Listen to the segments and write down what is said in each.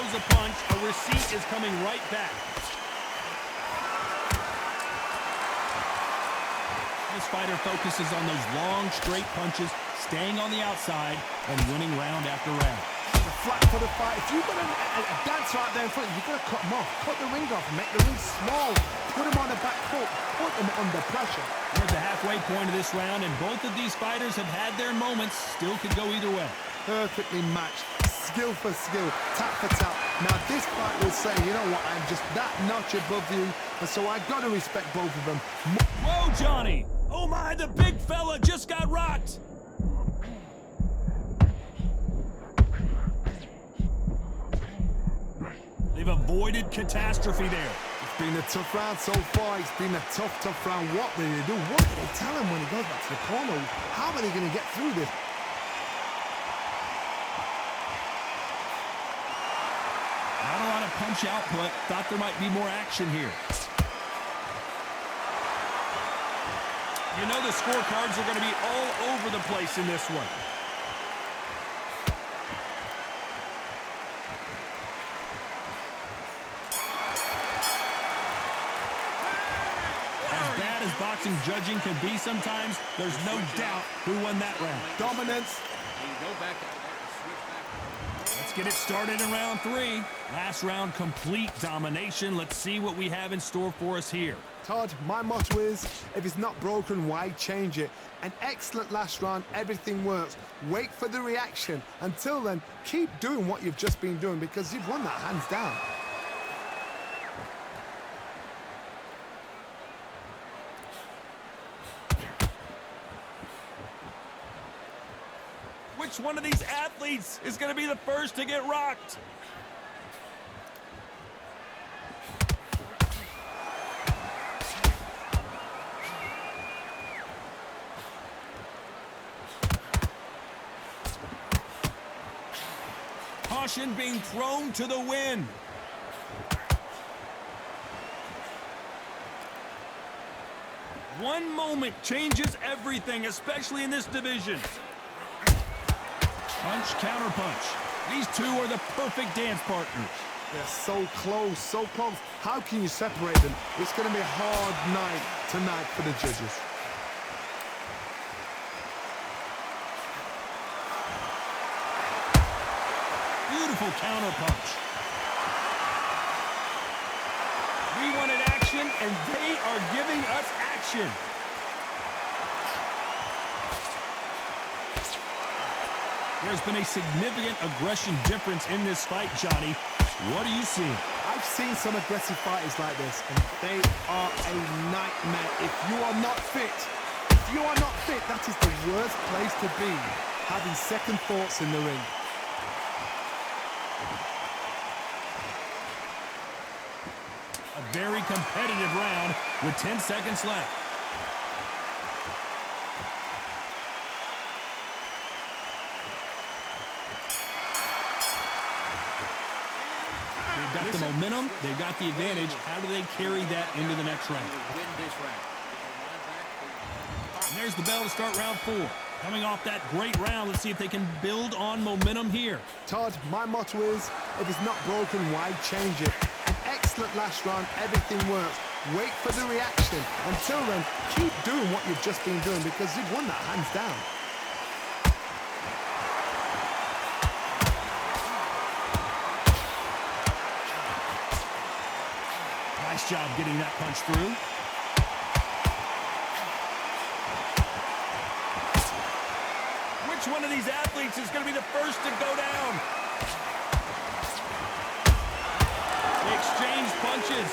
throws a punch, a receipt is coming right back. This fighter focuses on those long, straight punches, staying on the outside, and winning round after round. Flat for the fight. If you've got a dancer out there in front, you've got to cut him off. Cut the ring off, make the ring small. Put him on the back foot, put him under pressure. We're at the halfway point of this round, and both of these fighters have had their moments. Still could go either way. Perfectly matched. Skill for skill, tap for tap. Now this fight will say, you know what, I'm just that notch above you, and so I got to respect both of them. Whoa, Johnny! Oh my, the big fella just got rocked! They've avoided catastrophe there. It's been a tough round so far. It's been a tough round. What do they do? What do they tell him when he goes back to the corner? How are they going to get through this? Not a lot of punch output. Thought there might be more action here. You know the scorecards are going to be all over the place in this one. As bad as boxing judging can be sometimes, there's no doubt who won that round. Dominance. Let's get it started in round 3. Last round, complete domination. Let's see what we have in store for us here. Todd, my motto is, if it's not broken, why change it? An excellent last round, everything works. Wait for the reaction. Until then, keep doing what you've just been doing because you've won that hands down. Which one of these athletes is going to be the first to get rocked? Caution being thrown to the wind. One moment changes everything, especially in this division. Punch, counter punch. These two are the perfect dance partners. They're so close, so close. How can you separate them? It's going to be a hard night tonight for the judges. Beautiful counter punch. We wanted action, and they are giving us action. There's been a significant aggression difference in this fight, Johnny. What do you see? I've seen some aggressive fighters like this, and they are a nightmare. If you are not fit, that is the worst place to be, having second thoughts in the ring. A very competitive round with 10 seconds left. They've got the momentum, they've got the advantage. How do they carry that into the next round? And there's the bell to start round 4. Coming off that great round, let's see if they can build on momentum here. Todd, my motto is, if it's not broken, why change it? An excellent last round, everything works. Wait for the reaction. Until then, keep doing what you've just been doing because you've won that hands down. Nice job getting that punch through. Which one of these athletes is going to be the first to go down? They exchange punches.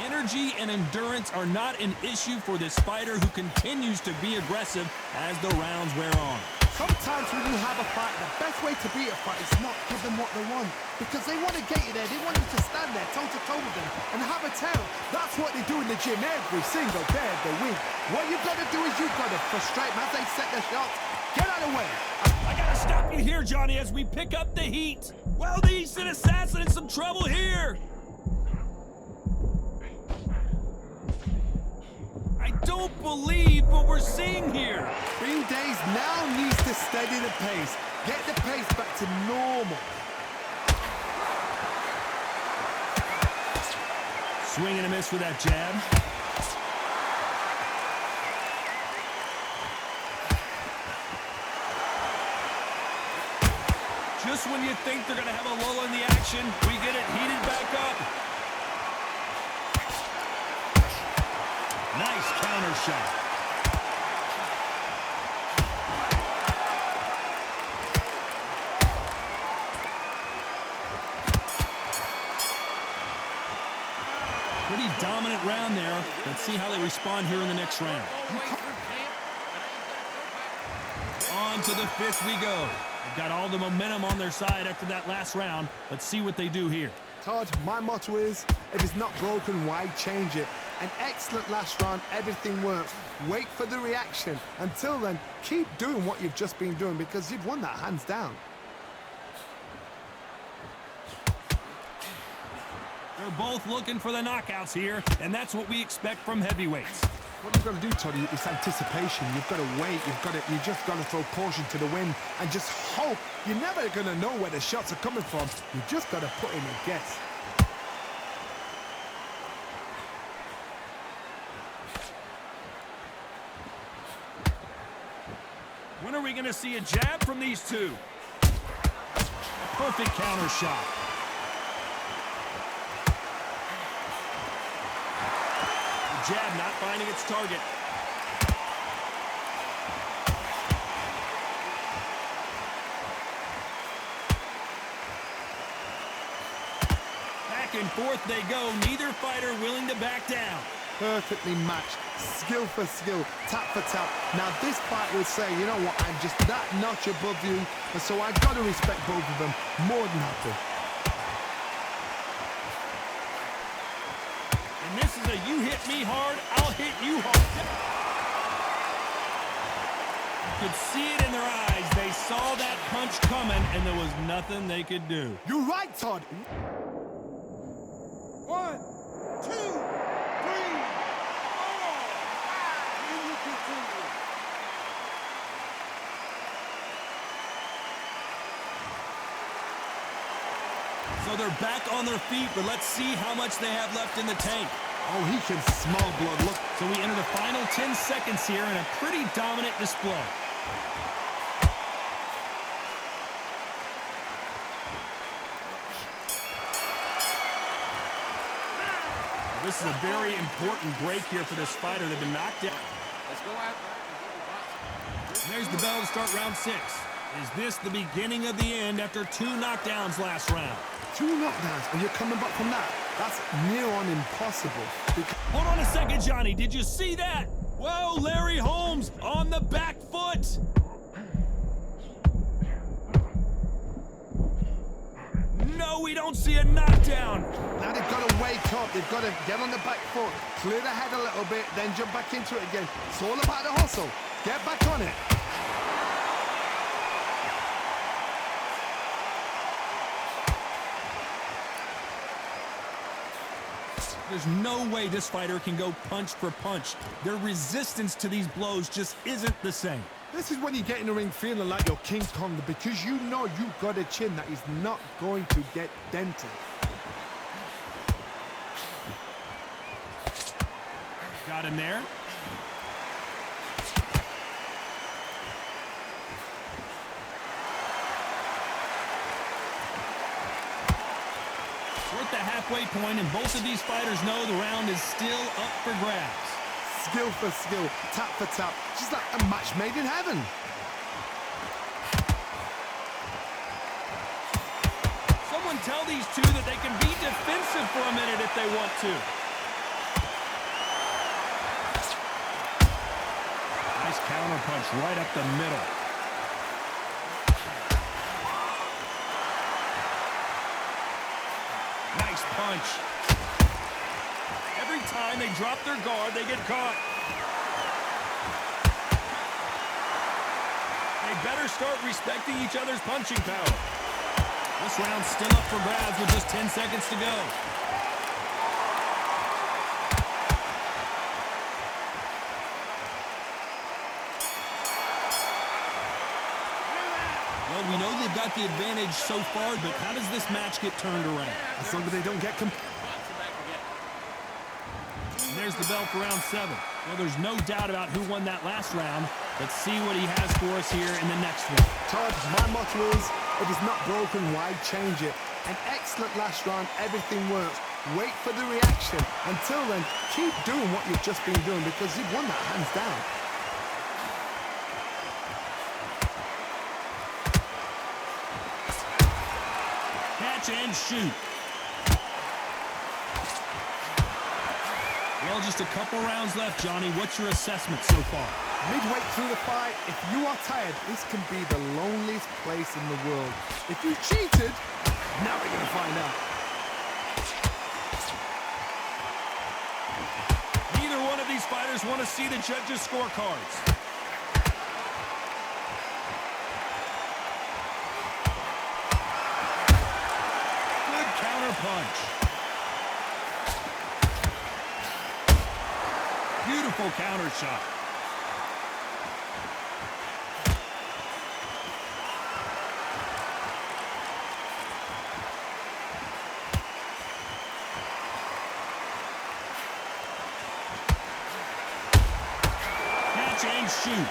Energy and endurance are not an issue for this fighter who continues to be aggressive as the rounds wear on. Sometimes when you have a fight, the best way to beat a fight is not give them what they want. Because they want to get you there. They want you to stand there toe-to-toe with them and have a tail. That's what they do in the gym every single day of the week. What you've got to do is you've got to frustrate them as they set their shots. Get out of the way. I got to stop you here, Johnny, as we pick up the heat. Well, the Eastern Assassin in some trouble here. I don't don't believe what we're seeing here. Green Days now needs to steady the pace. Get the pace back to normal. Swing and a miss with that jab. Just when you think they're going to have a lull in the action, we get it heated back up. Nice counter shot. Pretty dominant round there. Let's see how they respond here in the next round. On to the fifth we go. They've got all the momentum on their side after that last round. Let's see what they do here. Todd, my motto is, if it's not broken, why change it? An excellent last round, everything worked. Wait for the reaction. Until then, keep doing what you've just been doing because you've won that hands down. They're both looking for the knockouts here, and that's what we expect from heavyweights. What you've got to do, Todd, it's anticipation. You've got to wait. You just got to throw caution to the wind and just hope. You're never going to know where the shots are coming from. You just got to put in a guess. When are we going to see a jab from these two? Perfect counter shot. The jab not finding its target. Back and forth they go. Neither fighter willing to back down. Perfectly matched, skill for skill, tap for tap. Now this fight will say, you know what, I'm just that notch above you, and so I've got to respect both of them more than happy. And this is a you hit me hard, I'll hit you hard. You could see it in their eyes. They saw that punch coming, and there was nothing they could do. You're right, Todd. 1, 2, 3, 4, 5. So they're back on their feet, but let's see how much they have left in the tank. Oh, he can smell blood. Look. So we enter the final 10 seconds here in a pretty dominant display. This is a very important break here for this fighter. They've been knocked out. Let's go out. There's the bell to start round 6. Is this the beginning of the end after 2 knockdowns last round? 2 knockdowns, and you're coming back from that. That's near on impossible. Hold on a second, Johnny. Did you see that? Whoa, Larry Holmes on the back foot. No, we don't see a knockdown. Now they've got to wake up. They've got to get on the back foot, clear the head a little bit, then jump back into it again. It's all about the hustle. Get back on it. There's no way this fighter can go punch for punch. Their resistance to these blows just isn't the same. This is when you get in the ring feeling like you're King Kong because you know you've got a chin that is not going to get dented. Got him there. We're at the halfway point, and both of these fighters know the round is still up for grabs. Skill for skill, tap for tap, just like a match made in heaven. Someone tell these two that they can be defensive for a minute if they want to. Nice counter punch right up the middle. Nice punch. Every time they drop their guard, they get caught. They better start respecting each other's punching power. This round's still up for grabs with just 10 seconds to go. got the advantage so far, but how does this match get turned around? As long as they don't get... And there's the bell for round 7. Well, there's no doubt about who won that last round. Let's see what he has for us here in the next one. Todd, my motto is, if it's not broken, why change it? An excellent last round, everything works. Wait for the reaction. Until then, keep doing what you've just been doing because you've won that hands down. Catch and shoot. Well, just a couple rounds left, Johnny. What's your assessment so far? Midway through the fight, if you are tired, this can be the loneliest place in the world. If you cheated, now we're going to find out. Neither one of these fighters want to see the judges' scorecards. Good counter punch. Beautiful counter shot. Catch and shoot.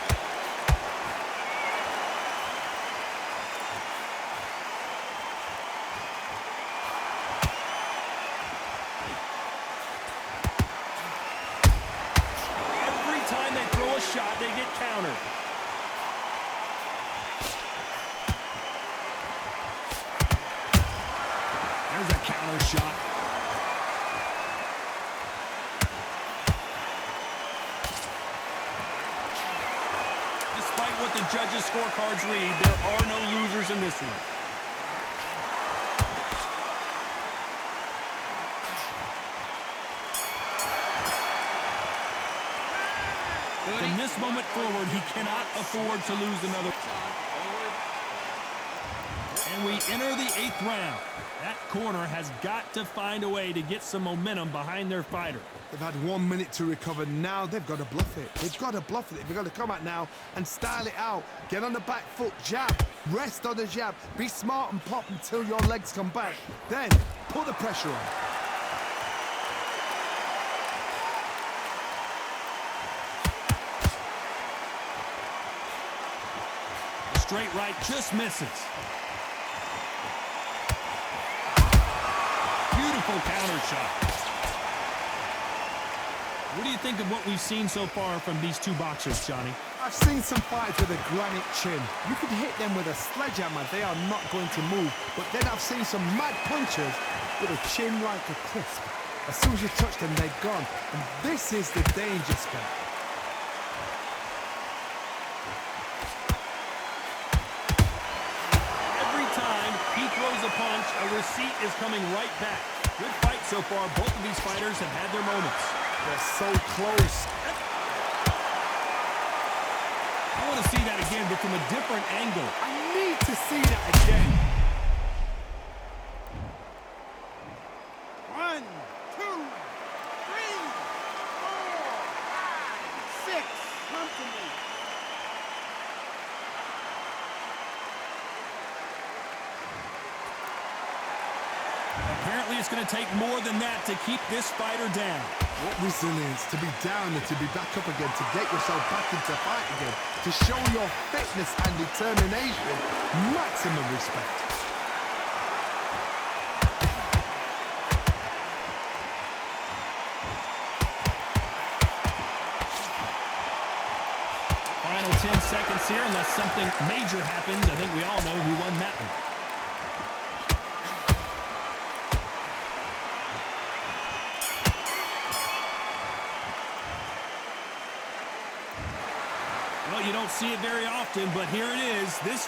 Shot, they get countered. There's a counter shot. Despite what the judges' scorecards read, there are no losers in this one. From this moment forward, he cannot afford to lose another. And we enter the 8th round. That corner has got to find a way to get some momentum behind their fighter. They've had 1 minute to recover. Now they've got to bluff it. They've got to bluff it. They've got to come out now and style it out. Get on the back foot, jab. Rest on the jab. Be smart and pop until your legs come back. Then put the pressure on. Straight right just misses. Beautiful counter shot. What do you think of what we've seen so far from these two boxers, Johnny? I've seen some fights with a granite chin. You could hit them with a sledgehammer, they are not going to move. But then I've seen some mad punchers with a chin like a crisp. As soon as you touch them, they're gone. And this is the danger spot. A punch, a receipt is coming right back. Good fight so far. Both of these fighters have had their moments. They're so close. I want to see that again, but from a different angle. I need to see that again. 1, 2, 3, 4, 5, 6. Come to me. Apparently it's going to take more than that to keep this fighter down. What resilience, to be down and to be back up again, to get yourself back into fight again, to show your fitness and determination. Maximum respect. Final 10 seconds here, unless something major happens. I think we all know who won that one. Well, you don't see it very often, but here it is. This